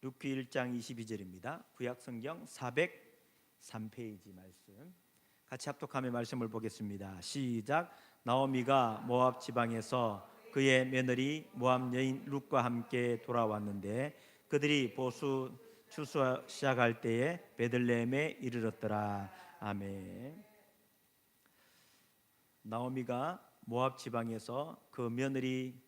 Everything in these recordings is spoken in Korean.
룻기 1장 22절입니다. 구약성경 403페이지 말씀 같이 합독하며 말씀을 보겠습니다. 시작. 나오미가 모압 지방에서 그의 며느리 모압 여인 룻과 함께 돌아왔는데 그들이 보수 추수 시작할 때에 베들레헴에 이르렀더라. 아멘. 나오미가 모압 지방에서 그 며느리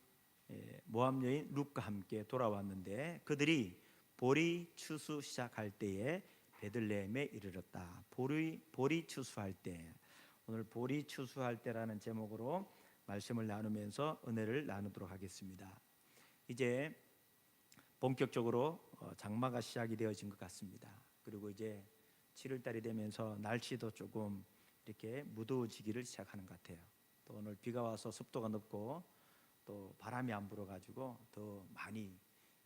모압 여인 룻과 함께 돌아왔는데 그들이 보리 추수 시작할 때에 베들레헴에 이르렀다. 보리 추수할 때, 오늘 보리 추수할 때라는 제목으로 말씀을 나누면서 은혜를 나누도록 하겠습니다. 이제 본격적으로 장마가 시작이 되어진 것 같습니다. 그리고 이제 7월달이 되면서 날씨도 조금 이렇게 무더워지기를 시작하는 것 같아요. 또 오늘 비가 와서 습도가 높고 또 바람이 안 불어가지고 더 많이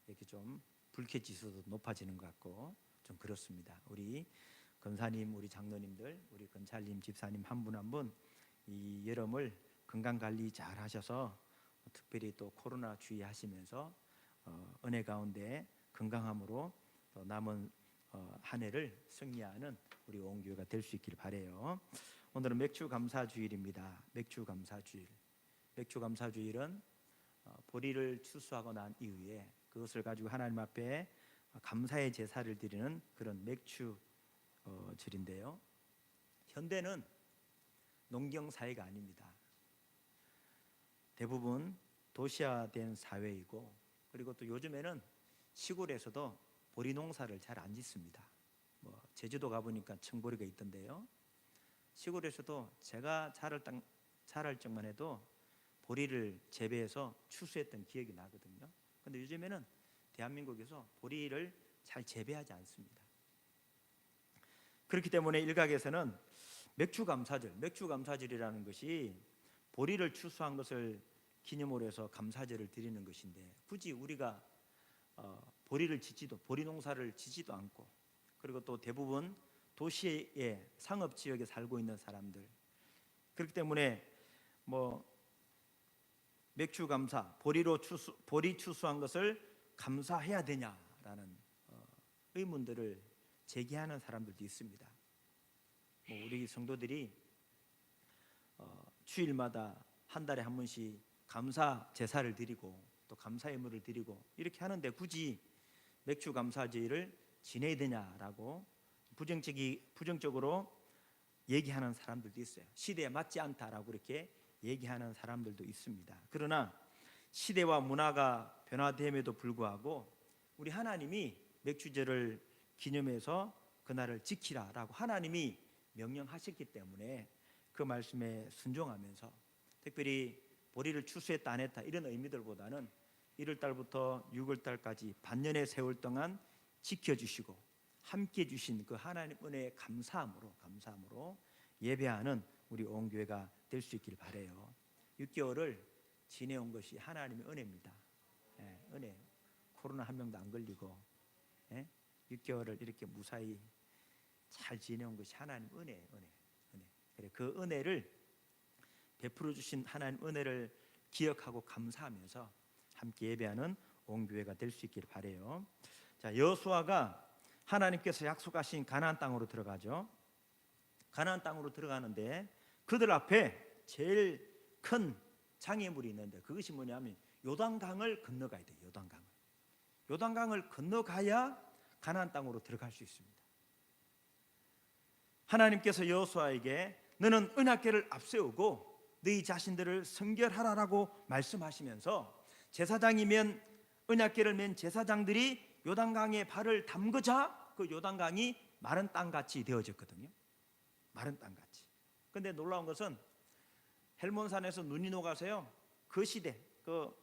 이렇게 좀 불쾌지수도 높아지는 것 같고 좀 그렇습니다. 우리 권사님, 우리 장로님들, 우리 권찰님, 집사님 한 분 한 분 이 여름을 건강 관리 잘 하셔서 특별히 또 코로나 주의하시면서 은혜 가운데 건강함으로 또 남은 한 해를 승리하는 우리 온교회가 될 수 있기를 바라요. 오늘은 맥주 감사 주일입니다. 맥주 감사 주일. 맥주 감사 주일은 보리를 추수하고 난 이후에 그것을 가지고 하나님 앞에 감사의 제사를 드리는 그런 맥주 절인데요. 현대는 농경 사회가 아닙니다. 대부분 도시화된 사회이고, 그리고 또 요즘에는 시골에서도 보리 농사를 잘 안 짓습니다. 제주도 가보니까 청보리가 있던데요. 시골에서도 제가 자랄 적만 해도 보리를 재배해서 추수했던 기억이 나거든요. 그런데 요즘에는 대한민국에서 보리를 잘 재배하지 않습니다. 그렇기 때문에 일각에서는 맥주 감사절이라는 것이 보리를 추수한 것을 기념으로 해서 감사절을 드리는 것인데, 굳이 우리가 보리 농사를 짓지도 않고, 그리고 또 대부분 도시의 상업 지역에 살고 있는 사람들, 그렇기 때문에 맥주 감사, 보리 추수한 것을 감사해야 되냐라는 의문들을 제기하는 사람들도 있습니다. 우리 성도들이 주일마다 한 달에 한 번씩 감사 제사를 드리고 또 감사 예물을 드리고 이렇게 하는데 굳이 맥주 감사제를 지내야 되냐라고 부정적으로 얘기하는 사람들도 있어요. 시대에 맞지 않다라고 이렇게 얘기하는 사람들도 있습니다. 그러나 시대와 문화가 변화됨에도 불구하고 우리 하나님이 맥주제를 기념해서 그날을 지키라라고 하나님이 명령하셨기 때문에 그 말씀에 순종하면서, 특별히 보리를 추수했다 안 했다 이런 의미들보다는 1월달부터 6월달까지 반년의 세월 동안 지켜주시고 함께 주신 그 하나님 은혜에 감사함으로 예배하는 우리 온교회가 될 수 있길 바라요. 6개월을 지내온 것이 하나님의 은혜입니다. 은혜. 코로나 한 명도 안 걸리고 6개월을 이렇게 무사히 잘 지내온 것이 하나님 은혜. 그래, 그 은혜를 베풀어 주신 하나님 은혜를 기억하고 감사하면서 함께 예배하는 온교회가 될 수 있기를 바라요. 자, 여호수아가 하나님께서 약속하신 가나안 땅으로 들어가죠. 가나안 땅으로 들어가는데 그들 앞에 제일 큰 장애물이 있는데 그것이 뭐냐면 요단강을 건너가야 돼요. 요단강을 건너가야 가나안 땅으로 들어갈 수 있습니다. 하나님께서 여호수아에게 너는 언약궤를 앞세우고 너희 자신들을 성결하라라고 말씀하시면서 제사장이면 언약궤를 맨 제사장들이 요단강에 발을 담그자 그 요단강이 마른 땅같이 되어졌거든요. 마른 땅같이. 그런데 놀라운 것은 헬몬산에서 눈이 녹아서요, 그 시대 그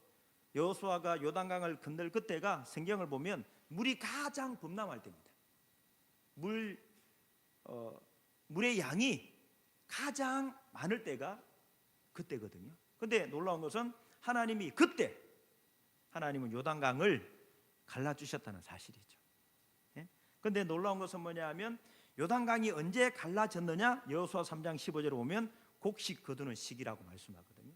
여호수아가 요단강을 건널 그때가 성경을 보면 물이 가장 범람할 때입니다. 물의 양이 가장 많을 때가 그때거든요. 그런데 놀라운 것은 하나님은 요단강을 갈라주셨다는 사실이죠. 그런데 놀라운 것은 뭐냐면 요단강이 언제 갈라졌느냐, 여호수아 3장 15절에 보면 곡식 거두는 시기라고 말씀하거든요.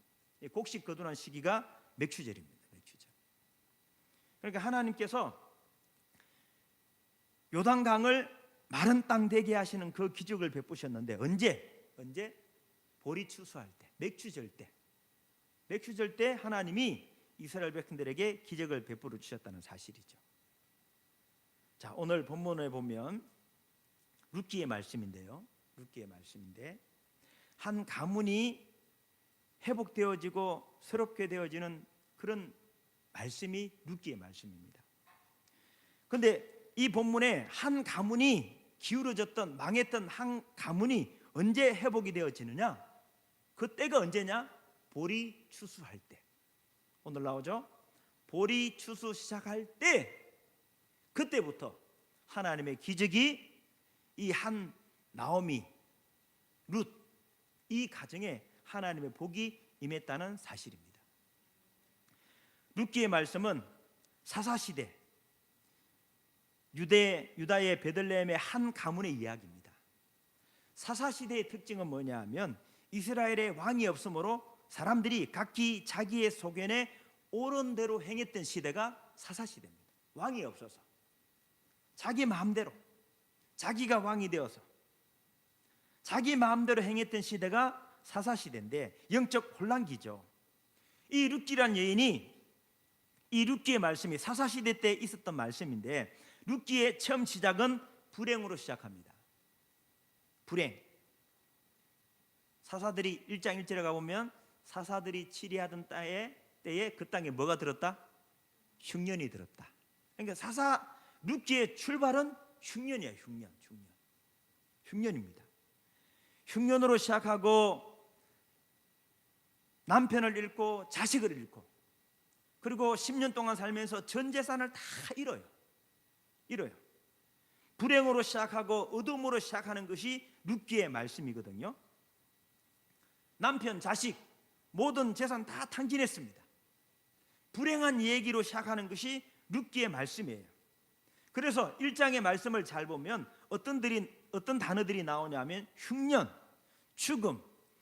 곡식 거두는 시기가 맥추절입니다. 맥추절. 그러니까 하나님께서 요단강을 마른 땅 되게 하시는 그 기적을 베푸셨는데 언제? 보리 추수할 때, 맥추절 때 하나님이 이스라엘 백성들에게 기적을 베풀어 주셨다는 사실이죠. 자, 오늘 본문에 보면 룻기의 말씀인데 한 가문이 회복되어지고 새롭게 되어지는 그런 말씀이 룻기의 말씀입니다. 그런데 이 본문에 한 가문이 기울어졌던 망했던 한 가문이 언제 회복이 되어지느냐? 그 때가 언제냐? 보리 추수할 때. 오늘 나오죠? 보리 추수 시작할 때, 그때부터 하나님의 기적이 이 한 나오미, 룻 이 가정에 하나님의 복이 임했다는 사실입니다. 룻기의 말씀은 사사시대 유다의 베들레헴의 한 가문의 이야기입니다. 사사시대의 특징은 뭐냐 하면 이스라엘의 왕이 없으므로 사람들이 각기 자기의 소견에 옳은 대로 행했던 시대가 사사시대입니다. 왕이 없어서 자기 마음대로 자기가 왕이 되어서 자기 마음대로 행했던 시대가 사사시대인데 영적 혼란기죠. 이 룻기란 여인이 이 룻기의 말씀이 사사시대 때 있었던 말씀인데 룻기의 처음 시작은 불행으로 시작합니다. 불행. 사사들이 1장 1절에 가보면 사사들이 치리하던 때에 그 땅에 뭐가 들었다? 흉년이 들었다. 그러니까 룻기의 출발은 흉년이에요. 흉년입니다. 흉년으로 시작하고 남편을 잃고 자식을 잃고 그리고 10년 동안 살면서 전 재산을 다 잃어요. 불행으로 시작하고 어둠으로 시작하는 것이 룻기의 말씀이거든요. 남편, 자식 모든 재산 다 탕진했습니다. 불행한 얘기로 시작하는 것이 룻기의 말씀이에요. 그래서 1장의 말씀을 잘 보면 어떤 단어들이 나오냐면 흉년, 죽음,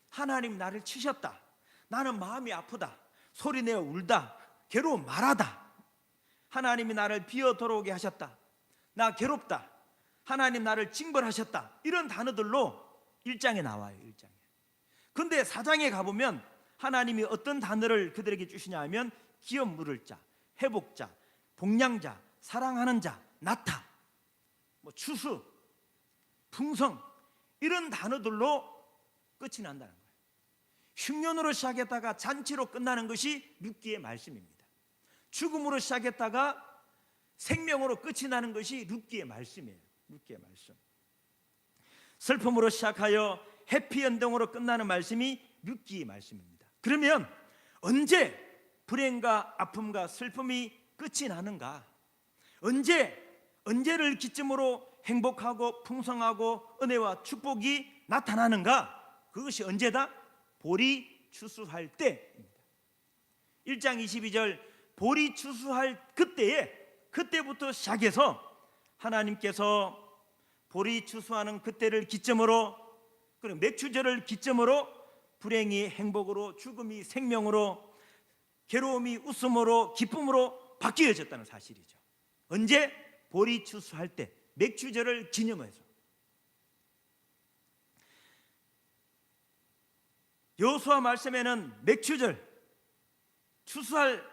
하나님 나를 치셨다, 나는 마음이 아프다, 소리내어 울다, 괴로워 말하다, 하나님이 나를 비어 돌아오게 하셨다, 나 괴롭다, 하나님 나를 징벌하셨다, 이런 단어들로 1장에 나와요. 1장에. 근데 4장에 가보면 하나님이 어떤 단어를 그들에게 주시냐 하면 기업 물을 자, 회복자, 복량자, 사랑하는 자, 나타, 추수, 풍성, 이런 단어들로 끝이 난다는 거예요. 흉년으로 시작했다가 잔치로 끝나는 것이 룻기의 말씀입니다. 죽음으로 시작했다가 생명으로 끝이 나는 것이 룻기의 말씀이에요. 룻기의 말씀. 슬픔으로 시작하여 해피엔딩으로 끝나는 말씀이 룻기의 말씀입니다. 그러면 언제 불행과 아픔과 슬픔이 끝이 나는가? 언제를 기점으로 행복하고 풍성하고 은혜와 축복이 나타나는가? 그것이 언제다? 보리 추수할 때입니다. 1장 22절 보리 추수할 그때부터 시작해서 하나님께서 보리 추수하는 그때를 기점으로, 그리고 맥추절을 기점으로 불행이 행복으로, 죽음이 생명으로, 괴로움이 웃음으로, 기쁨으로 바뀌어졌다는 사실이죠. 언제? 보리 추수할 때, 맥추절을 기념해서. 여호수아 말씀에는 추수할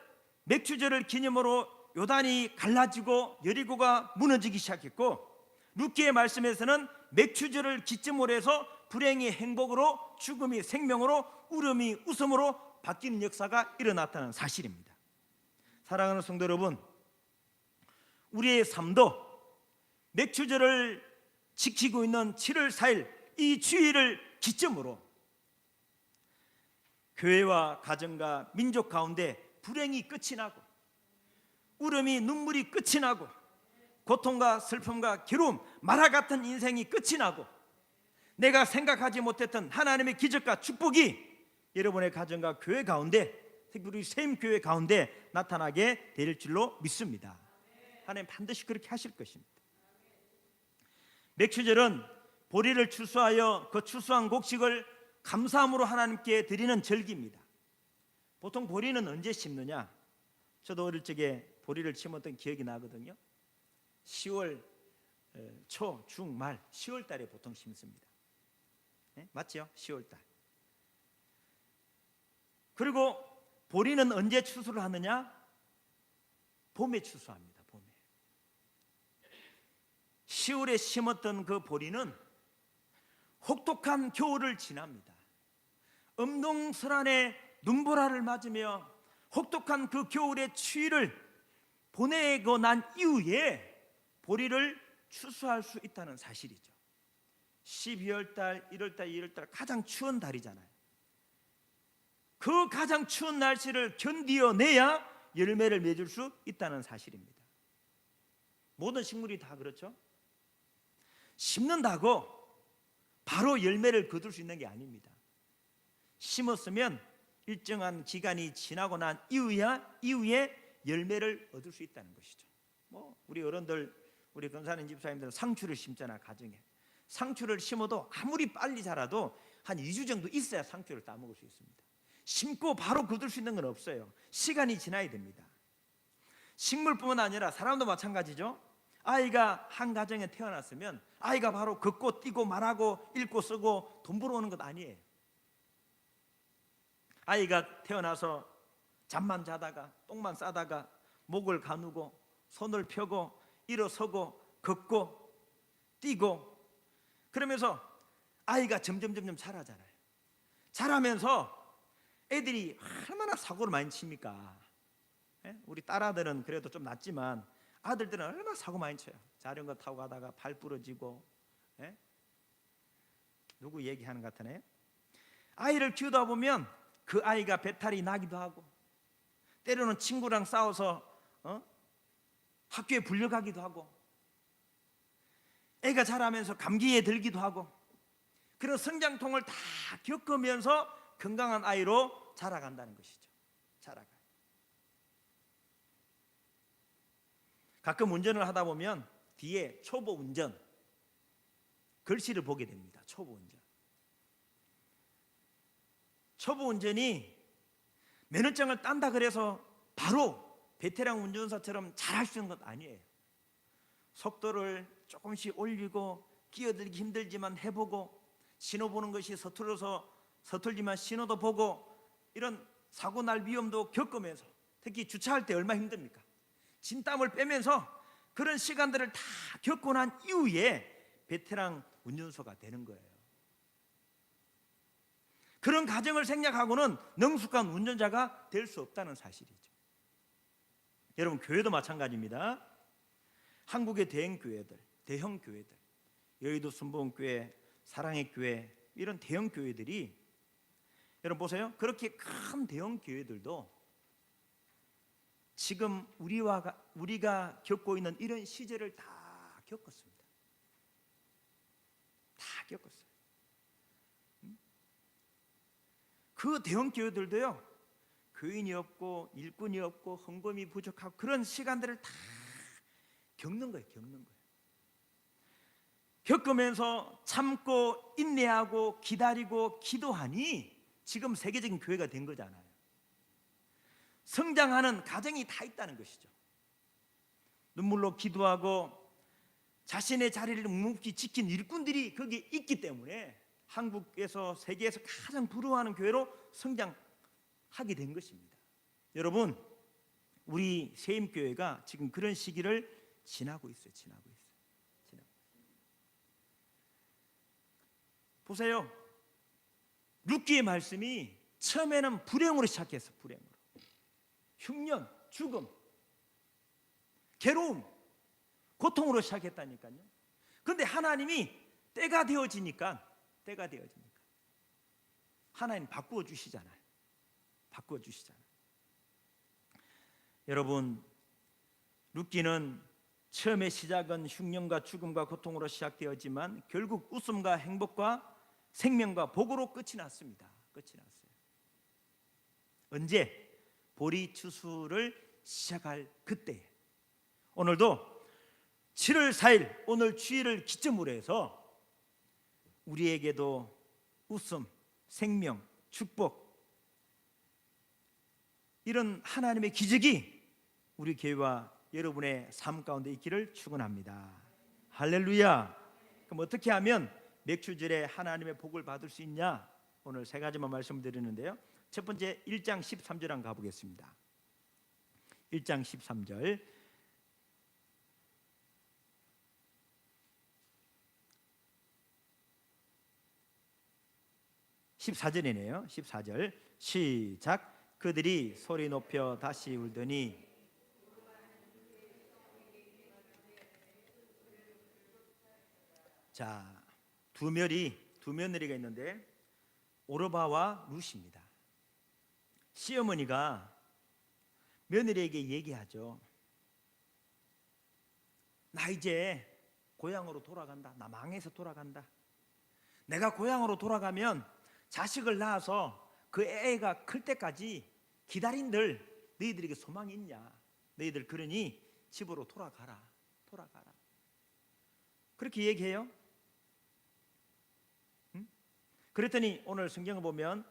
맥추절을 기념으로 요단이 갈라지고 여리고가 무너지기 시작했고, 룻기의 말씀에서는 맥추절을 기점으로 해서 불행이 행복으로, 죽음이 생명으로, 울음이 웃음으로 바뀌는 역사가 일어났다는 사실입니다. 사랑하는 성도 여러분, 우리의 삶도 맥추절을 지키고 있는 7월 4일 이 주일을 기점으로 교회와 가정과 민족 가운데 불행이 끝이 나고, 울음이 눈물이 끝이 나고, 고통과 슬픔과 괴로움, 마라 같은 인생이 끝이 나고, 내가 생각하지 못했던 하나님의 기적과 축복이 여러분의 가정과 교회 가운데, 특히 우리 세임교회 가운데 나타나게 될 줄로 믿습니다. 하나님 반드시 그렇게 하실 것입니다. 맥추절은 보리를 추수하여 그 추수한 곡식을 감사함으로 하나님께 드리는 절기입니다. 보통 보리는 언제 심느냐? 저도 어릴 적에 보리를 심었던 기억이 나거든요. 10월 초, 중, 말 10월 달에 보통 심습니다. 네? 맞죠? 10월 달. 그리고 보리는 언제 추수를 하느냐? 봄에 추수합니다. 봄에. 10월에 심었던 그 보리는 혹독한 겨울을 지납니다. 엄동설한의 눈보라를 맞으며 혹독한 그 겨울의 추위를 보내고 난 이후에 보리를 추수할 수 있다는 사실이죠. 12월 달, 1월 달, 2월 달 가장 추운 달이잖아요. 그 가장 추운 날씨를 견디어내야 열매를 맺을 수 있다는 사실입니다. 모든 식물이 다 그렇죠. 심는다고 바로 열매를 거둘 수 있는 게 아닙니다. 심었으면 일정한 기간이 지나고 난 이후에 열매를 얻을 수 있다는 것이죠. 우리 어른들, 우리 권사님 집사님들은 상추를 심잖아. 가정에 상추를 심어도 아무리 빨리 자라도 한 2주 정도 있어야 상추를 따먹을 수 있습니다. 심고 바로 거둘 수 있는 건 없어요. 시간이 지나야 됩니다. 식물뿐만 아니라 사람도 마찬가지죠. 아이가 한 가정에 태어났으면 아이가 바로 걷고 뛰고 말하고 읽고 쓰고 돈 벌어오는 것 아니에요. 아이가 태어나서 잠만 자다가 똥만 싸다가 목을 가누고 손을 펴고 일어서고 걷고 뛰고 그러면서 아이가 점점 자라잖아요. 자라면서 애들이 얼마나 사고를 많이 칩니까? 우리 딸아들은 그래도 좀 낫지만 아들들은 얼마나 사고 많이 쳐요. 자전거 타고 가다가 발 부러지고. 누구 얘기하는 것 같으네요. 아이를 키우다 보면 그 아이가 배탈이 나기도 하고 때로는 친구랑 싸워서 학교에 불려가기도 하고 애가 자라면서 감기에 들기도 하고 그런 성장통을 다 겪으면서 건강한 아이로 자라간다는 것이죠. 자라가. 가끔 운전을 하다 보면 뒤에 초보 운전 글씨를 보게 됩니다. 초보 운전. 초보 운전이 면허증을 딴다 그래서 바로 베테랑 운전사처럼 잘할 수 있는 것 아니에요. 속도를 조금씩 올리고 끼어들기 힘들지만 해보고 신호 보는 것이 서툴지만 신호도 보고 이런 사고 날 위험도 겪으면서 특히 주차할 때 얼마나 힘듭니까? 진땀을 빼면서 그런 시간들을 다 겪고 난 이후에 베테랑 운전사가 되는 거예요. 그런 과정을 생략하고는 능숙한 운전자가 될 수 없다는 사실이죠. 여러분 교회도 마찬가지입니다. 한국의 대형 교회들 여의도 순복음교회, 사랑의 교회 이런 대형 교회들이 여러분 보세요. 그렇게 큰 대형 교회들도 지금 우리가 겪고 있는 이런 시절을 다 겪었습니다. 다 겪었어요. 그 대형 교회들도요. 교인이 없고 일꾼이 없고 헌금이 부족하고 그런 시간들을 다 겪는 거예요. 겪으면서 참고 인내하고 기다리고 기도하니 지금 세계적인 교회가 된 거잖아요. 성장하는 과정이 다 있다는 것이죠. 눈물로 기도하고 자신의 자리를 묵묵히 지킨 일꾼들이 거기에 있기 때문에 한국에서 세계에서 가장 부러워하는 교회로 성장하게 된 것입니다. 여러분 우리 세임교회가 지금 그런 시기를 지나고 있어요. 보세요. 룻기의 말씀이 처음에는 불행으로 시작했어. 불행으로. 흉년, 죽음, 괴로움, 고통으로 시작했다니까요. 그런데 하나님이 때가 되어지니까 하나님 바꾸어 주시잖아요. 여러분 룻기는 처음에 시작은 흉년과 죽음과 고통으로 시작되었지만 결국 웃음과 행복과 생명과 복으로 끝이 났습니다. 언제? 보리 추수를 시작할 그때. 오늘도 7월 4일 오늘 주일을 기점으로 해서 우리에게도 웃음, 생명, 축복 이런 하나님의 기적이 우리 교회와 여러분의 삶 가운데 있기를 축원합니다. 할렐루야. 그럼 어떻게 하면 맥추절에 하나님의 복을 받을 수 있냐? 오늘 세 가지만 말씀드리는데요. 첫 번째 1장 13절 한번 가보겠습니다. 1장 13절. 14절이네요. 14절 시작. 그들이 소리 높여 다시 울더니 자, 두 며느리가 있는데 오르바와 룻입니다. 시어머니가 며느리에게 얘기하죠. 나 이제 고향으로 돌아간다. 나 망해서 돌아간다. 내가 고향으로 돌아가면 자식을 낳아서 그 애가 클 때까지 기다린들 너희들에게 소망이 있냐? 너희들 그러니 집으로 돌아가라. 그렇게 얘기해요. 그랬더니 오늘 성경을 보면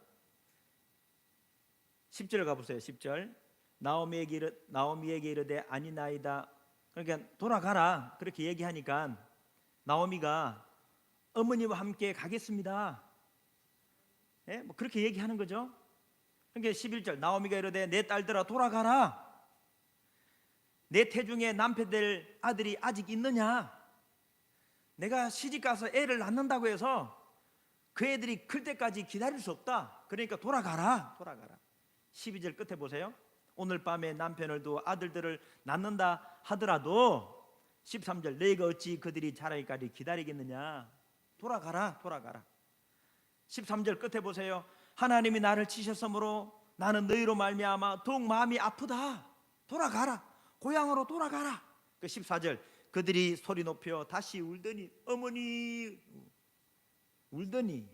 10절 가보세요. 10절. 나오미에게 이르되 아니나이다. 그러니까 돌아가라 그렇게 얘기하니까 나오미가 어머니와 함께 가겠습니다. 예? 뭐 그렇게 얘기하는 거죠. 그러니까 11절 나오미가 이르되 내 딸들아 돌아가라. 내 태중에 남편 될 아들이 아직 있느냐? 내가 시집가서 애를 낳는다고 해서 그 애들이 클 때까지 기다릴 수 없다. 그러니까 돌아가라. 12절 끝에 보세요. 오늘 밤에 남편을 두어 아들들을 낳는다 하더라도 13절 너희가 어찌 그들이 자라기까지 기다리겠느냐? 돌아가라. 13절 끝에 보세요. 하나님이 나를 치셨으므로 나는 너희로 말미암아 더욱 마음이 아프다. 돌아가라. 고향으로 돌아가라. 그 14절 그들이 소리 높여 다시 울더니 어머니 울더니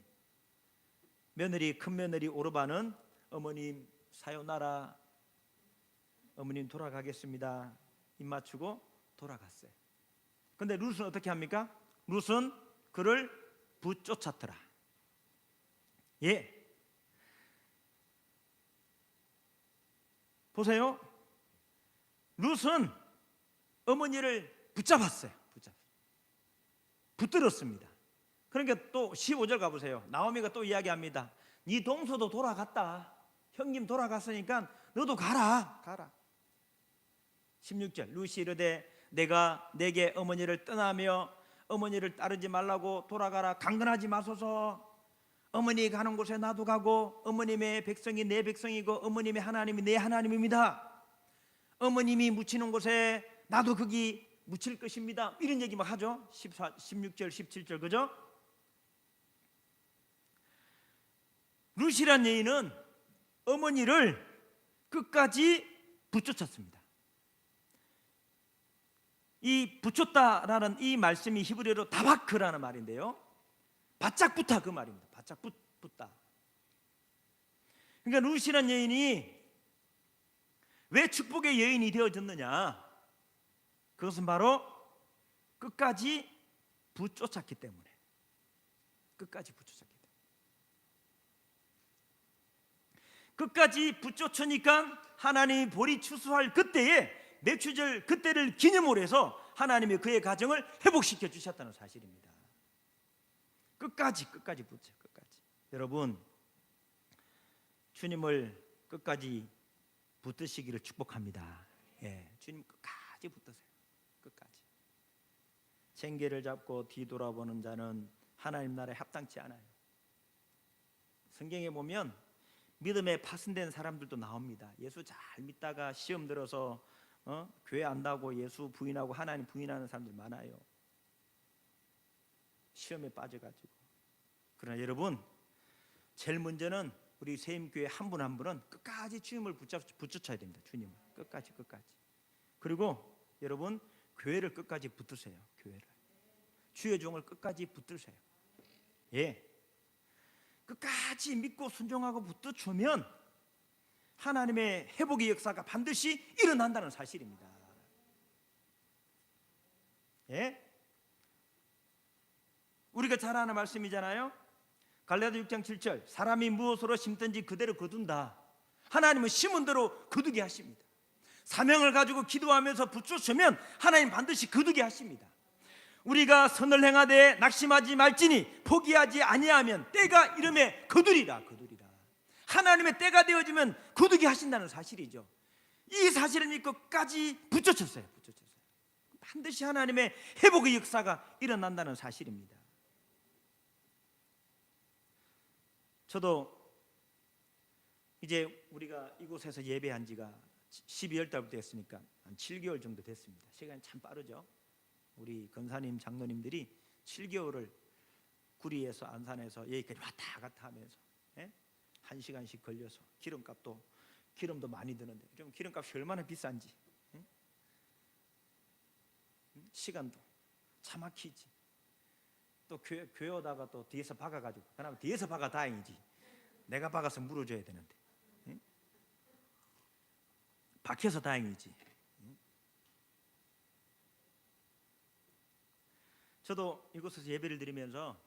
큰 며느리 오르바는 어머님 사요나라, 어머님 돌아가겠습니다 입 맞추고 돌아갔어요. 근데 룻은 어떻게 합니까? 룻은 그를 붙쫓았더라. 예, 보세요. 룻은 어머니를 붙잡았어요. 붙들었습니다. 그러니까 또 15절 가보세요. 나오미가 또 이야기합니다. 네 동서도 돌아갔다. 형님 돌아갔으니까 너도 가라. 16절 룻이 이르되 내가 내게 어머니를 떠나며 어머니를 따르지 말라고 돌아가라. 강건하지 마소서. 어머니 가는 곳에 나도 가고 어머님의 백성이 내 백성이고 어머님의 하나님이 내 하나님입니다. 어머님이 묻히는 곳에 나도 거기 묻힐 것입니다. 이런 얘기 막 하죠. 16절 17절 그죠? 룻이란 여인은 어머니를 끝까지 붙쫓았습니다. 이 붙였다라는 이 말씀이 히브리어로 다바크라는 말인데요, 바짝 붙다 그 말입니다. 바짝 붙다. 그러니까 룻이란 여인이 왜 축복의 여인이 되어졌느냐? 그것은 바로 끝까지 붙쫓았기 때문에. 끝까지 붙쫓으니까 하나님이 보리 추수할 그때에 맥추절 그때를 기념으로 해서 하나님이 그의 가정을 회복시켜 주셨다는 사실입니다. 끝까지 붙죠. 여러분, 주님을 끝까지 붙드시기를 축복합니다. 예, 주님 끝까지 붙드세요. 끝까지. 생계를 잡고 뒤돌아보는 자는 하나님 나라에 합당치 않아요. 성경에 보면 믿음에 파손된 사람들도 나옵니다. 예수 잘 믿다가 시험 들어서 교회 안다고 예수 부인하고 하나님 부인하는 사람들 많아요. 시험에 빠져가지고. 그러나 여러분, 제일 문제는 우리 세임교회 한 분 한 분은 끝까지 주님을 붙여야 됩니다. 주님을 끝까지. 그리고 여러분, 교회를 끝까지 붙드세요. 교회를, 주의 종을 끝까지 붙드세요. 예, 끝까지 믿고 순종하고 붙들주면 하나님의 회복의 역사가 반드시 일어난다는 사실입니다. 예? 우리가 잘 아는 말씀이잖아요. 갈라디아 6장 7절 사람이 무엇으로 심든지 그대로 거둔다. 하나님은 심은 대로 거두게 하십니다. 사명을 가지고 기도하면서 붙여주면 하나님 반드시 거두게 하십니다. 우리가 선을 행하되 낙심하지 말지니 포기하지 아니하면 때가 이름에 거두리라. 하나님의 때가 되어지면 거두게 하신다는 사실이죠. 이 사실을 믿고 끝까지 붙여쳤어요. 반드시 하나님의 회복의 역사가 일어난다는 사실입니다. 저도 이제 우리가 이곳에서 예배한 지가 12월 달부터 했으니까 한 7개월 정도 됐습니다. 시간이 참 빠르죠. 우리 권사님 장로님들이 7개월을 구리에서 안산에서 여기까지 왔다 갔다 하면서 1시간씩 걸려서 기름도 많이 드는데 좀 기름값이 얼마나 비싼지 시간도 차 막히지. 또 교회 오다가 또 뒤에서 박아가지고 그나마 뒤에서 박아 다행이지. 내가 박아서 물어줘야 되는데 박혀서 다행이지. 저도 이곳에서 예배를 드리면서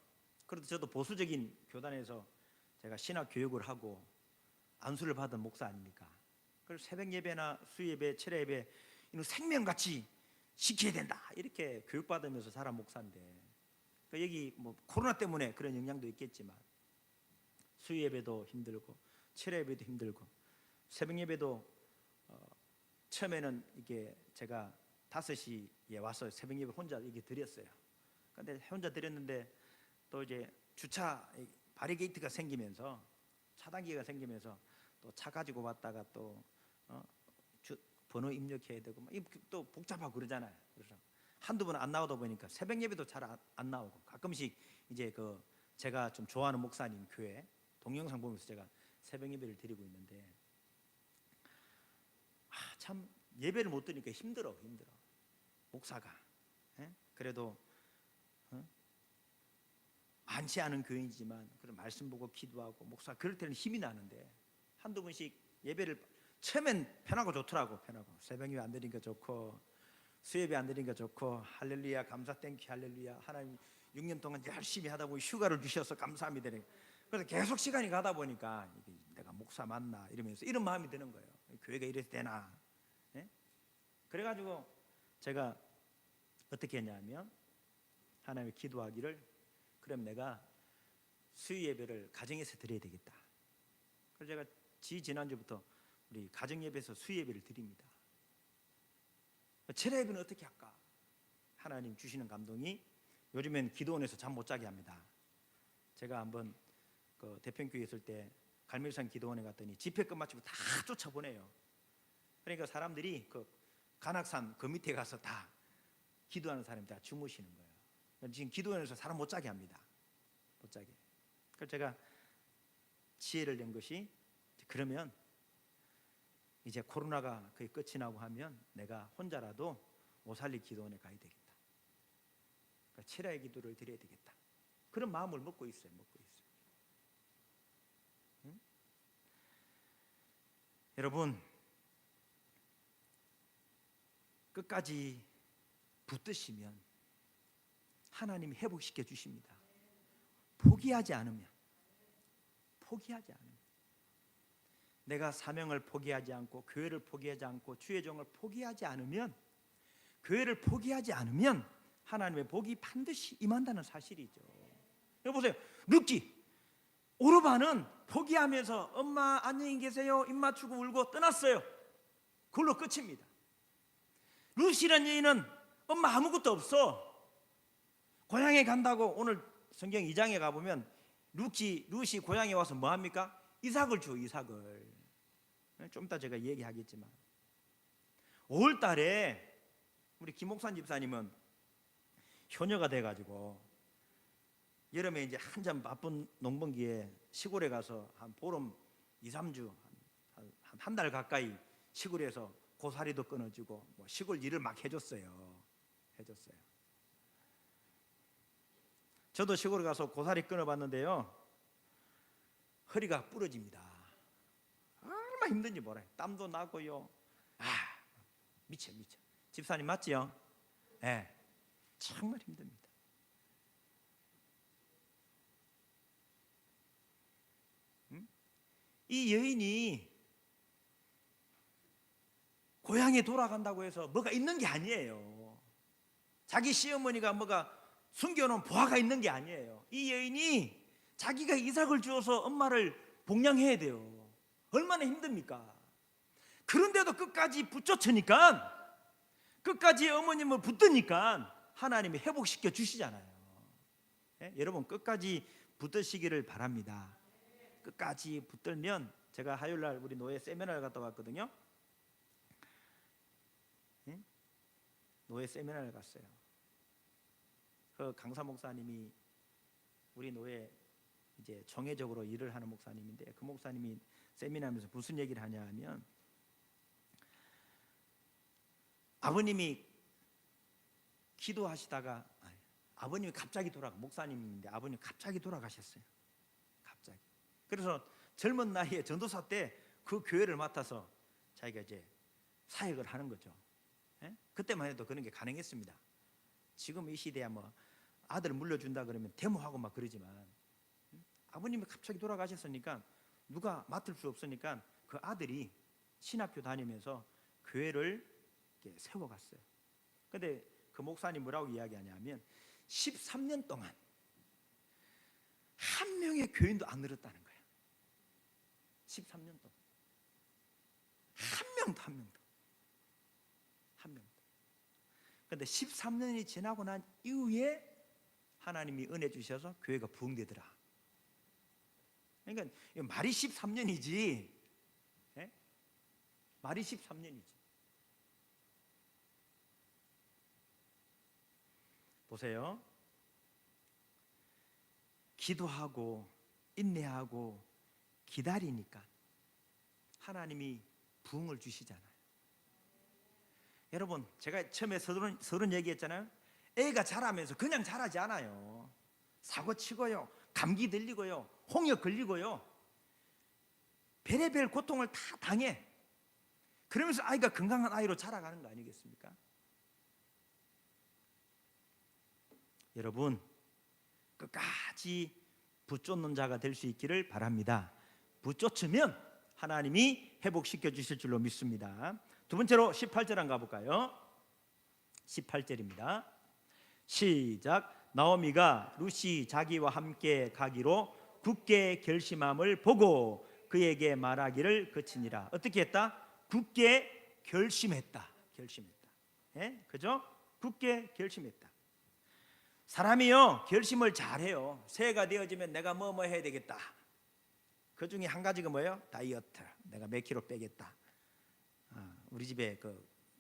그래도 저도 보수적인 교단에서 제가 신학 교육을 하고 안수를 받은 목사 아닙니까? 그래서 새벽 예배나 수 예배, 철야 예배 이런 생명같이 지켜야 된다 이렇게 교육받으면서 자란 목사인데 여기 뭐 코로나 때문에 그런 영향도 있겠지만 수 예배도 힘들고 철야 예배도 힘들고 새벽 예배도 처음에는 이게 제가 5시에 와서 새벽 예배 혼자 이게 드렸어요. 근데 혼자 드렸는데 또 이제 주차 바리게이트가 생기면서 차단기가 생기면서 또 차 가지고 왔다가 또 번호 입력해야 되고 또 복잡하고 그러잖아요. 그래서 한두 번 안 나오다 보니까 새벽 예배도 잘 안 나오고 가끔씩 이제 제가 좀 좋아하는 목사님 교회 동영상 보면서 제가 새벽 예배를 드리고 있는데 참 예배를 못 드니까 힘들어 목사가. 그래도 많지 않은 교인이지만 그런 말씀 보고 기도하고 목사 그럴 때는 힘이 나는데 한두 번씩 예배를 처음엔 편하고 좋더라고. 편하고 새벽 예배 안 드리니까 좋고 수예배 안 드리니까 좋고 할렐루야 감사 땡큐 할렐루야 하나님 6년 동안 열심히 하다 보니 휴가를 주셔서 감사합니다. 그래서 계속 시간이 가다 보니까 내가 목사 맞나 이러면서 이런 마음이 드는 거예요. 교회가 이래도 되나. 그래가지고 제가 어떻게 했냐면 하나님의 기도하기를 그럼 내가 수요 예배를 가정에서 드려야 되겠다. 그래서 제가 지난주부터 우리 가정 예배에서 수요 예배를 드립니다. 철야 예배는 어떻게 할까? 하나님 주시는 감동이 요즘엔 기도원에서 잠 못 자게 합니다. 제가 한번 그 대평교회 있을 때 갈멜산 기도원에 갔더니 집회 끝마치고 다 쫓아보내요. 그러니까 사람들이 그 간악산 그 밑에 가서 다 기도하는 사람이 다 주무시는 거예요. 지금 기도원에서 사람 못 자게 합니다. 못 자게. 그래서 제가 지혜를 낸 것이 그러면 이제 코로나가 거의 끝이 나고 하면 내가 혼자라도 오살리 기도원에 가야 되겠다. 그러니까 철야의 기도를 드려야 되겠다. 그런 마음을 먹고 있어요. 응? 여러분 끝까지 붙드시면 하나님이 회복시켜 주십니다. 포기하지 않으면 내가 사명을 포기하지 않고 교회를 포기하지 않고 주의 종을 포기하지 않으면 교회를 포기하지 않으면 하나님의 복이 반드시 임한다는 사실이죠. 여기 보세요. 룻기 오르바는 포기하면서 엄마 안녕히 계세요 입 맞추고 울고 떠났어요. 그걸로 끝입니다. 룻이라는 여인은 엄마 아무것도 없어. 고향에 간다고 오늘 성경 2장에 가보면 룻이 고향에 와서 뭐 합니까? 이삭을 줘. 이삭을 좀 이따 제가 얘기하겠지만 5월 달에 우리 김목산 집사님은 효녀가 돼가지고 여름에 이제 한참 바쁜 농번기에 시골에 가서 한 보름 2-3주 한 달 가까이 시골에서 고사리도 끊어주고 뭐 시골 일을 막 해줬어요. 저도 시골에 가서 고사리 끊어봤는데요 허리가 부러집니다. 얼마나 힘든지 몰라요. 땀도 나고요. 미쳐. 집사님 맞지요? 네, 정말 힘듭니다. 이 여인이 고향에 돌아간다고 해서 뭐가 있는 게 아니에요. 자기 시어머니가 뭐가 숨겨놓은 보화가 있는 게 아니에요. 이 여인이 자기가 이삭을 주어서 엄마를 복양해야 돼요. 얼마나 힘듭니까? 그런데도 끝까지 붙여치니까, 끝까지 어머님을 붙드니까 하나님이 회복시켜 주시잖아요. 예? 여러분 끝까지 붙드시기를 바랍니다. 끝까지 붙들면, 제가 화요일날 우리 노예 세미나를 갔다 왔거든요. 예? 노예 세미나를 갔어요. 그 강사 목사님이 우리 노예 이제 정예적으로 일을 하는 목사님인데, 그 목사님이 세미나하면서 무슨 얘기를 하냐 하면, 아버님이 기도하시다가 아버님이 갑자기 목사님인데 아버님이 갑자기 돌아가셨어요. 갑자기. 그래서 젊은 나이에 전도사 때 그 교회를 맡아서 자기가 이제 사역을 하는 거죠. 예? 그때만 해도 그런 게 가능했습니다. 지금 이 시대야 뭐 아들 물려준다 그러면 데모하고 막 그러지만, 아버님이 갑자기 돌아가셨으니까 누가 맡을 수 없으니까 그 아들이 신학교 다니면서 교회를 이렇게 세워갔어요. 근데 그 목사님 뭐라고 이야기하냐면 13년 동안 한 명의 교인도 안 늘었다는 거예요. 13년 동안 한 명도. 근데 13년이 지나고 난 이후에 하나님이 은혜 주셔서 교회가 부흥되더라. 그러니까 말이 13년이지, 예? 말이 13년이지. 보세요. 기도하고 인내하고 기다리니까 하나님이 부흥을 주시잖아요. 여러분, 제가 처음에 서론 얘기했잖아요. 애가 자라면서 그냥 자라지 않아요. 사고 치고요, 감기 들리고요, 홍역 걸리고요, 별의별 고통을 다 당해. 그러면서 아이가 건강한 아이로 자라가는 거 아니겠습니까? 여러분, 끝까지 붙쫓는 자가 될 수 있기를 바랍니다. 붙쫓으면 하나님이 회복시켜 주실 줄로 믿습니다. 두 번째로 18절 한 가볼까요? 18절입니다. 시작. 나오미가 룻이 자기와 함께 가기로 굳게 결심함을 보고 그에게 말하기를 그치니라. 어떻게 했다? 굳게 결심했다. 예? 그죠? 굳게 결심했다. 사람이요, 결심을 잘해요. 새해가 되어지면 내가 뭐 해야 되겠다. 그 중에 한 가지가 뭐예요? 다이어트. 내가 몇 킬로 빼겠다. 우리 집에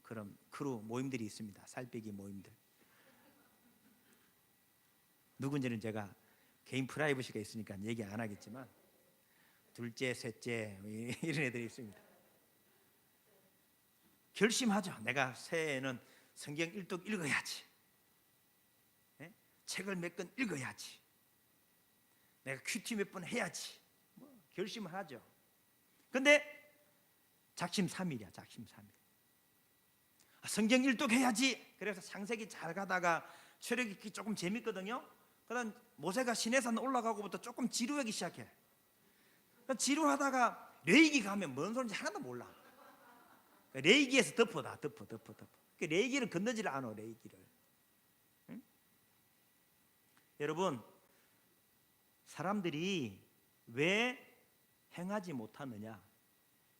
그런 크루 모임들이 있습니다. 살 빼기 모임들. 누군지는 제가 개인 프라이버시가 있으니까 얘기 안 하겠지만, 둘째, 셋째 이런 애들이 있습니다. 결심하죠. 내가 새해에는 성경 1독 읽어야지. 네? 책을 몇 권 읽어야지. 내가 큐티 몇 번 해야지. 결심을 하죠. 근데 작심삼일이야. 작심삼일. 성경 1독 해야지. 그래서 창세기 잘 가다가 출애굽기 조금 재밌거든요. 그다음 모세가 시내산 올라가고부터 조금 지루하기 시작해. 지루하다가 레위기 가면 뭔 소리인지 하나도 몰라. 레위기에서 덮어. 레위기를 건너지를 않아. 레위기를. 응? 여러분, 사람들이 왜 행하지 못하느냐?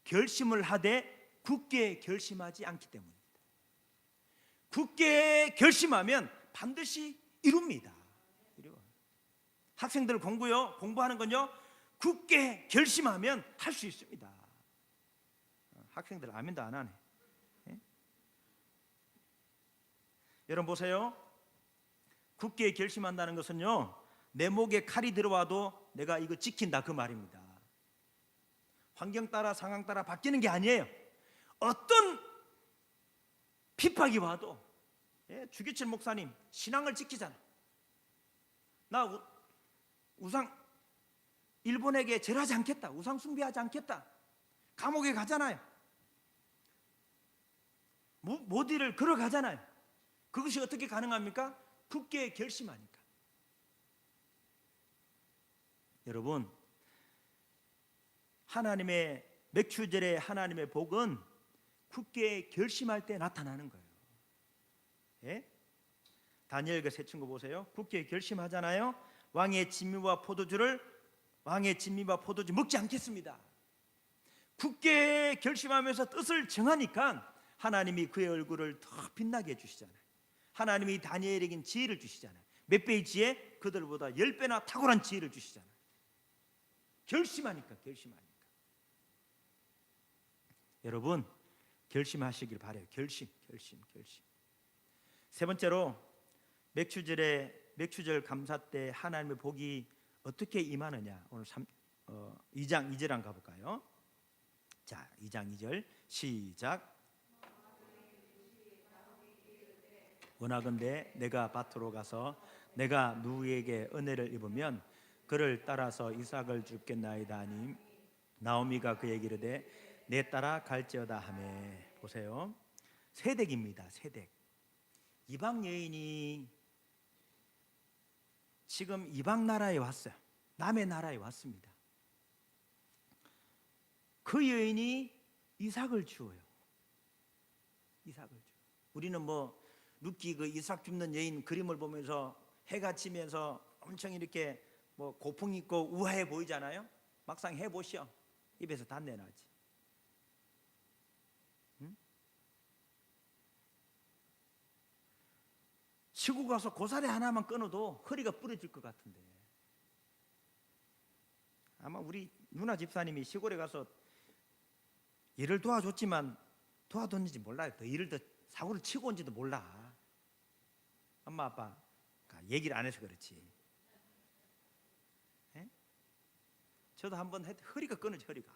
결심을 하되 굳게 결심하지 않기 때문입니다. 굳게 결심하면 반드시 이룹니다. 학생들 공부하는 건요, 굳게 결심하면 할 수 있습니다. 학생들 아멘도 안 하네. 예? 여러분 보세요. 굳게 결심한다는 것은요, 내 목에 칼이 들어와도 내가 이거 지킨다, 그 말입니다. 환경 따라 상황 따라 바뀌는 게 아니에요. 어떤 핍박이 와도, 예, 주기철 목사님 신앙을 지키잖아. 나 우상 일본에게 절하지 않겠다, 우상 숭배하지 않겠다, 감옥에 가잖아요. 모디를 걸어가잖아요. 그것이 어떻게 가능합니까? 굳게 결심하니까. 여러분, 하나님의 맥추절의 하나님의 복은 굳게 결심할 때 나타나는 거예요. 예? 다니엘 그 세 친구 보세요. 굳게 결심하잖아요. 왕의 진미와 포도주 먹지 않겠습니다. 굳게 결심하면서 뜻을 정하니까 하나님이 그의 얼굴을 더 빛나게 해주시잖아요. 하나님이 다니엘에겐 지혜를 주시잖아요. 몇 배의 지혜? 그들보다 10배나 탁월한 지혜를 주시잖아요. 결심하니까. 여러분 결심하시길 바라요. 결심. 세 번째로 맥추절 감사 때 하나님의 복이 어떻게 임하느냐. 오늘 2장 2절 한번 가볼까요? 자, 2장 2절 시작. 원하건대 내가 밭으로 가서 내가 누구에게 은혜를 입으면 그를 따라서 이삭을 줍겠나이다 하니 나오미가 그에게 이르되 내 따라 갈지어다 하매. 보세요. 세댁입니다. 세댁. 이방 여인이 지금 이방 나라에 왔어요. 남의 나라에 왔습니다. 그 여인이 이삭을 주어요. 우리는 뭐 루키 그 이삭 줍는 여인 그림을 보면서 해가 지면서 엄청 이렇게 뭐 고풍 있고 우아해 보이잖아요. 막상 해보시오. 입에서 단내 나지. 응? 시골 가서 고사리 하나만 끊어도 허리가 부러질 것 같은데, 아마 우리 누나 집사님이 시골에 가서 일을 도와줬지만 도와줬는지 몰라요. 더 일을 더 사고를 치고 온지도 몰라. 엄마 아빠가 얘기를 안 해서 그렇지. 에? 저도 한번 허리가 끊어져. 허리가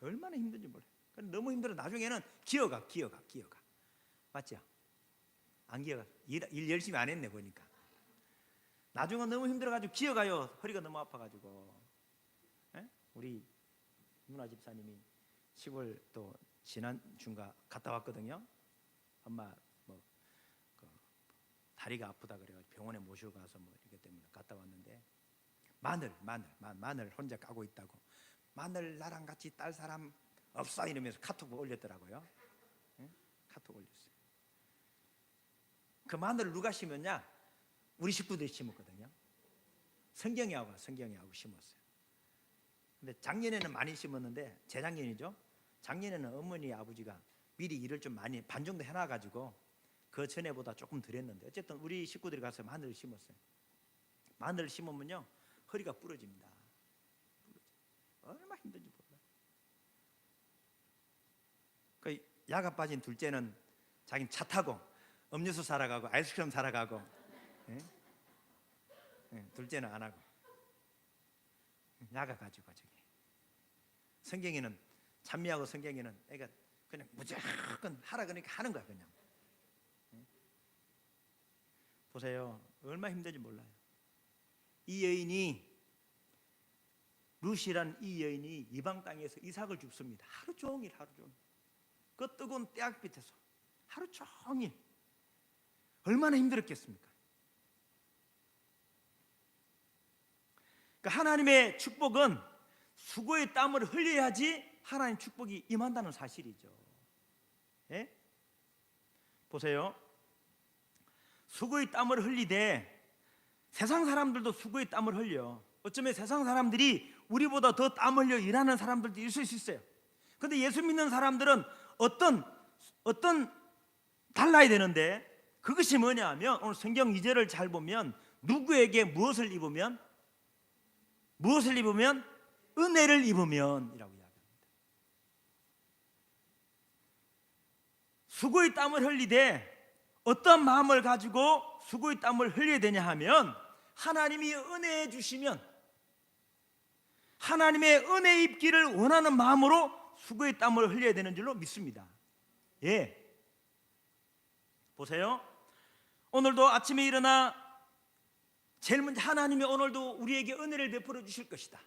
얼마나 힘든지 몰라요. 너무 힘들어. 나중에는 기어가. 맞죠? 안 기어가. 일 열심히 안 했네 보니까. 나중에 너무 힘들어가지고 기어가요. 허리가 너무 아파가지고. 에? 우리 누나 집사님이 시골 또 지난 주인가 갔다 왔거든요. 엄마 뭐 다리가 아프다 그래가지고 병원에 모시고 가서 뭐 이렇게 때문에 갔다 왔는데 마늘 혼자 까고 있다고. 마늘 나랑 같이 딸 사람 없어 이러면서 카톡 올렸더라고요. 응? 카톡 올렸어요. 그 마늘을 누가 심었냐? 우리 식구들이 심었거든요. 성경이하고 심었어요. 근데 작년에는 많이 심었는데, 재작년이죠. 작년에는 어머니 아버지가 미리 일을 좀 많이 반 정도 해놔가지고 그 전에보다 조금 덜 했는데, 어쨌든 우리 식구들이 가서 마늘을 심었어요. 마늘을 심으면요 허리가 부러집니다. 얼마나 힘든지 몰라요. 그 야가 빠진 둘째는 자기는 차 타고 음료수 사러 가고 아이스크림 사러 가고, 둘째는 안 하고 야가 가지고 저기. 성경에는 찬미하고 성경에는 애가 그냥 무조건 하라 그러니까 하는 거야 그냥. 보세요. 얼마나 힘든지 몰라요. 이 여인이 루시란 이 여인이 이방 땅에서 이삭을 줍습니다. 하루 종일. 그 뜨거운 태양 밑에서 하루 종일. 얼마나 힘들었겠습니까? 그러니까 하나님의 축복은 수고의 땀을 흘려야지 하나님 축복이 임한다는 사실이죠. 예? 보세요. 수고의 땀을 흘리되 세상 사람들도 수고의 땀을 흘려. 어쩌면 세상 사람들이 우리보다 더 땀 흘려 일하는 사람들도 있을 수 있어요. 그런데 예수 믿는 사람들은 어떤 달라야 되는데, 그것이 뭐냐 하면 오늘 성경 2절을 잘 보면 누구에게 무엇을 입으면 은혜를 입으면 이라고 이야기합니다. 수고의 땀을 흘리되 어떤 마음을 가지고 수고의 땀을 흘려야 되냐 하면, 하나님이 은혜해 주시면 하나님의 은혜 입기를 원하는 마음으로 수고의 땀을 흘려야 되는 줄로 믿습니다. 예. 보세요. 오늘도 아침에 일어나 제일 먼저 하나님이 오늘도 우리에게 은혜를 베풀어 주실 것이다,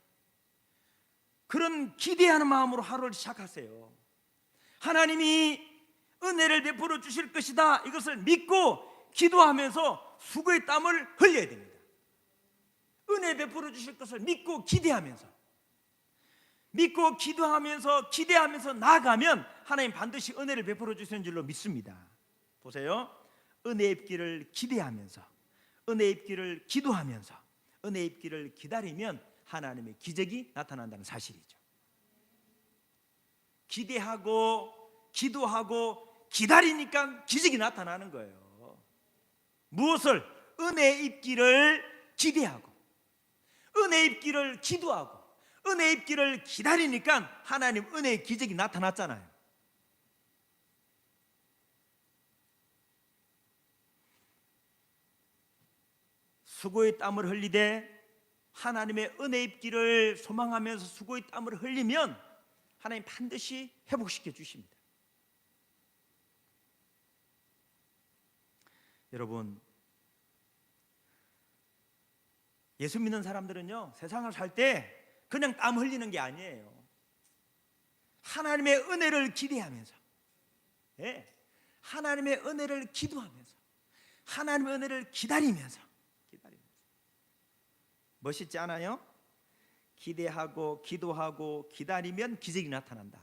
그런 기대하는 마음으로 하루를 시작하세요. 하나님이 은혜를 베풀어 주실 것이다, 이것을 믿고 기도하면서 수고의 땀을 흘려야 됩니다. 은혜 베풀어 주실 것을 믿고 기대하면서 나아가면 하나님 반드시 은혜를 베풀어 주시는 줄로 믿습니다. 보세요. 은혜 입기를 기대하면서, 은혜 입기를 기도하면서, 은혜 입기를 기다리면 하나님의 기적이 나타난다는 사실이죠. 기대하고 기도하고 기다리니까 기적이 나타나는 거예요. 무엇을? 은혜 입기를 기대하고, 은혜 입기를 기도하고, 은혜 입기를 기다리니까 하나님 은혜의 기적이 나타났잖아요. 수고의 땀을 흘리되 하나님의 은혜 입기를 소망하면서 수고의 땀을 흘리면 하나님 반드시 회복시켜 주십니다. 여러분, 예수 믿는 사람들은요, 세상을 살 때 그냥 땀 흘리는 게 아니에요. 하나님의 은혜를 기대하면서, 하나님의 은혜를 기도하면서, 하나님의 은혜를 기다리면서. 멋있지 않아요? 기대하고 기도하고 기다리면 기적이 나타난다.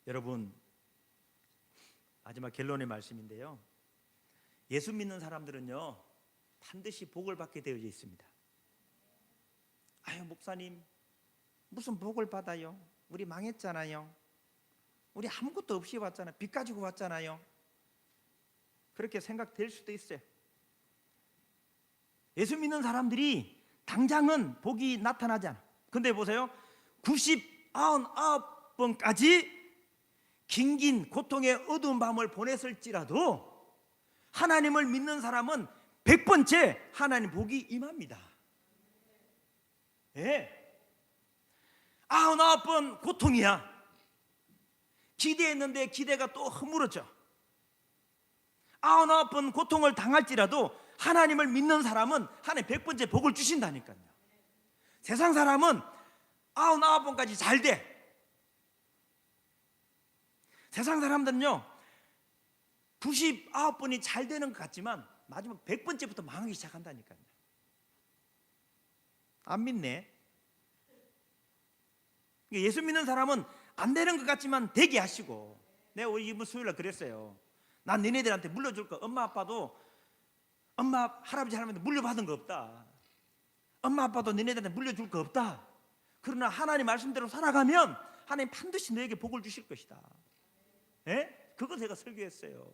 여러분, 마지막 결론의 말씀인데요, 예수 믿는 사람들은요 반드시 복을 받게 되어져 있습니다. 아유, 목사님 무슨 복을 받아요? 우리 망했잖아요. 우리 아무것도 없이 왔잖아요. 빚 가지고 왔잖아요. 그렇게 생각될 수도 있어요. 예수 믿는 사람들이 당장은 복이 나타나지 않아. 근데 보세요, 99번까지 긴긴 고통의 어두운 밤을 보냈을지라도 하나님을 믿는 사람은 100번째 하나님 복이 임합니다. 99번 고통이야. 기대했는데 기대가 또 허물어져. 99번 고통을 당할지라도 하나님을 믿는 사람은 하나님 100번째 복을 주신다니까요. 세상 사람은 99번까지 잘 돼. 세상 사람들은요 99번이 잘 되는 것 같지만 마지막 100번째부터 망하기 시작한다니까요. 안 믿네. 예수 믿는 사람은 안 되는 것 같지만 되게 하시고, 내가 이번 수요일날 그랬어요. 난 너네들한테 물려줄 거, 엄마 아빠도, 엄마 할아버지 할머니한테 물려받은 거 없다. 엄마 아빠도 너네들한테 물려줄 거 없다. 그러나 하나님 말씀대로 살아가면 하나님 반드시 너에게 복을 주실 것이다. 그걸 제가 설교했어요.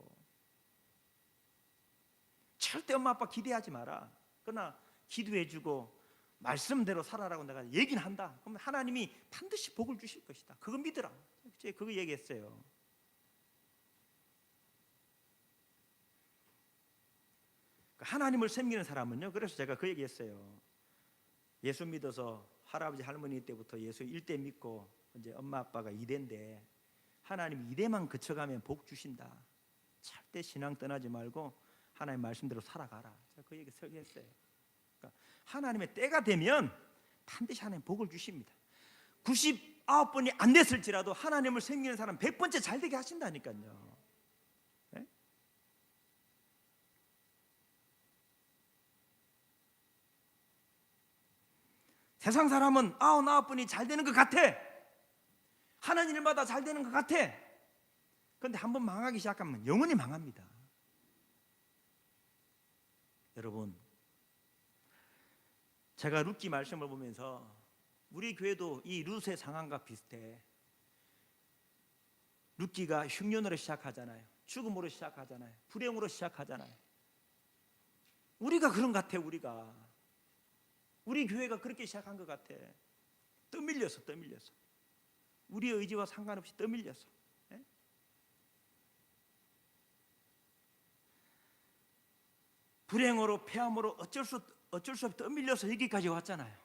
절대 엄마 아빠 기대하지 마라. 그러나 기도해주고 말씀대로 살아라고 내가 얘기는 한다. 그럼 하나님이 반드시 복을 주실 것이다. 그거 믿으라. 제가 그거 얘기했어요. 하나님을 섬기는 사람은요, 그래서 제가 그 얘기했어요. 예수 믿어서 할아버지 할머니 때부터 예수 1대 믿고 이제 엄마 아빠가 2대인데 하나님 2대만 그쳐가면 복 주신다. 절대 신앙 떠나지 말고 하나님 말씀대로 살아가라. 제가 그 얘기 설교했어요. 그러니까 하나님의 때가 되면 반드시 하나님 복을 주십니다. 99번이 안 됐을지라도 하나님을 섬기는 사람 100번째 잘 되게 하신다니까요. 네? 세상 사람은 99번이 잘 되는 것 같아. 하나님 일마다 잘 되는 것 같아. 그런데 한번 망하기 시작하면 영원히 망합니다. 여러분, 제가 룻기 말씀을 보면서 우리 교회도 이 룻의 상황과 비슷해. 룻기가 흉년으로 시작하잖아요. 죽음으로 시작하잖아요. 불행으로 시작하잖아요. 우리가 그런 것 같아. 우리 교회가 그렇게 시작한 것 같아. 떠밀려서 우리의 의지와 상관없이 떠밀려서. 불행으로 폐암으로 어쩔 수 없이 떠밀려서 여기까지 왔잖아요.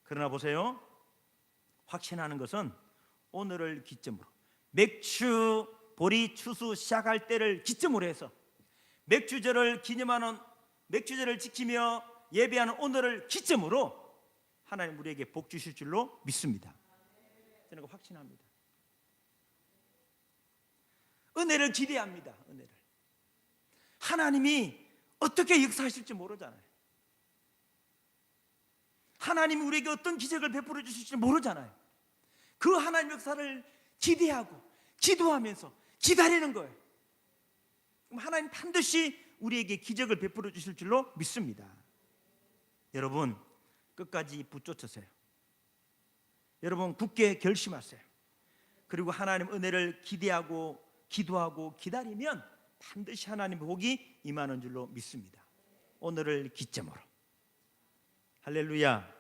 그러나 보세요, 확신하는 것은 오늘을 기점으로 맥주 보리 추수 시작할 때를 기점으로 해서 맥주절을 기념하는, 맥주절을 지키며 예배하는 오늘을 기점으로 하나님 우리에게 복 주실 줄로 믿습니다. 저는 확신합니다. 은혜를 기대합니다. 은혜를. 하나님이 어떻게 역사하실지 모르잖아요. 하나님이 우리에게 어떤 기적을 베풀어 주실지 모르잖아요. 그 하나님의 역사를 기대하고 기도하면서 기다리는 거예요. 그럼 하나님 반드시 우리에게 기적을 베풀어 주실 줄로 믿습니다. 여러분 끝까지 붙잡으세요. 여러분 굳게 결심하세요. 그리고 하나님 은혜를 기대하고 기도하고 기다리면 반드시 하나님의 복이 임하는 줄로 믿습니다. 오늘을 기점으로, 할렐루야,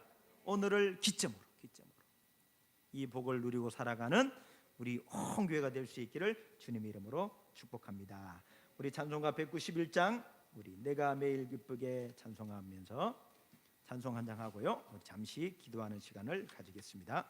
오늘을 기점으로 이 복을 누리고 살아가는 우리 온 교회가 될 수 있기를 주님의 이름으로 축복합니다. 우리 찬송가 191장 우리 내가 매일 기쁘게 찬송하면서 찬송 한 장 하고요, 잠시 기도하는 시간을 가지겠습니다.